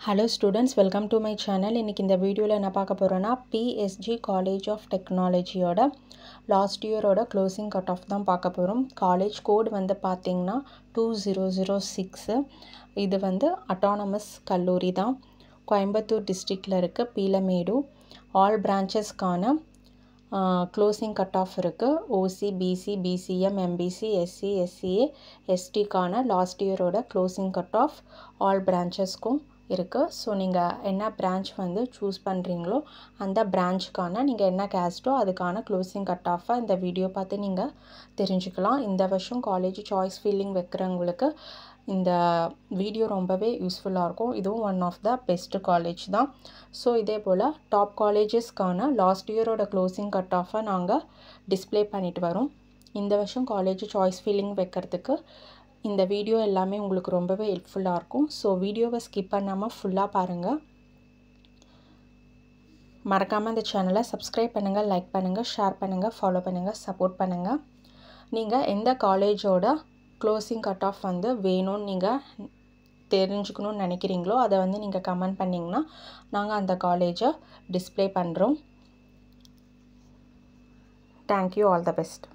Hello students, welcome to my channel. இன்னைக்கு இந்த வீடியோல என்ன பார்க்க போறோம்னா PSG College of Technology ஓட லாஸ்ட் இயரோட க்ளோசிங் கட் ஆஃப் தான் பார்க்க போறோம். காலேஜ் கோட் வந்து பாத்தீங்கன்னா 2006. இது வந்து அட்டானமஸ் கல்லூரி தான். கோயம்புத்தூர் டிஸ்ட்ரிக்ட்ல இருக்கு. பீலமேடு. ஆல் பிரான்ச்சஸ்க்கான க்ளோசிங் கட் ஆஃப் இருக்கு. OC, BC, BCM, MBC, SC, SCA, STக்கான லாஸ்ட் இயரோட க்ளோசிங் கட் ஆஃப் ஆல் பிரான்ச்சஸ்க்கும் இருக்கு. ஸோ நீங்கள் என்ன பிரான்ச் வந்து சூஸ் பண்ணுறீங்களோ அந்த பிரான்ச்சுக்கான நீங்கள் என்ன கேஸ்ட்டோ அதுக்கான க்ளோசிங் கட் ஆஃபை இந்த வீடியோ பார்த்து நீங்கள் தெரிஞ்சுக்கலாம். இந்த வருஷம் காலேஜ் சாய்ஸ் ஃபீலிங் வைக்கிறவங்களுக்கு இந்த வீடியோ ரொம்பவே யூஸ்ஃபுல்லாக இருக்கும். இதுவும் one of the best college தான். ஸோ இதே போல் டாப் காலேஜஸ்க்கான லாஸ்ட் இயரோட க்ளோசிங் கட் ஆஃபை நாங்கள் டிஸ்பிளே பண்ணிட்டு வரோம். இந்த வருஷம் காலேஜ் சாய்ஸ் ஃபீலிங் வைக்கிறதுக்கு இந்த வீடியோ எல்லாமே உங்களுக்கு ரொம்பவே ஹெல்ப்ஃபுல்லாக இருக்கும். ஸோ வீடியோவை ஸ்கிப் பண்ணாமல் ஃபுல்லாக பாருங்கள். மறக்காமல் இந்த சேனலை சப்ஸ்கிரைப் பண்ணுங்கள், லைக் பண்ணுங்கள், ஷேர் பண்ணுங்கள், ஃபாலோ பண்ணுங்கள், சப்போர்ட் பண்ணுங்கள். நீங்கள் எந்த காலேஜோட க்ளோசிங் கட் ஆஃப் வந்து வேணும்னு நீங்கள் தெரிஞ்சுக்கணும்னு நினைக்கிறீங்களோ அதை வந்து நீங்கள் கமெண்ட் பண்ணிங்கன்னா நாங்கள் அந்த காலேஜை டிஸ்பிளே பண்ணுறோம். Thank you, all the best.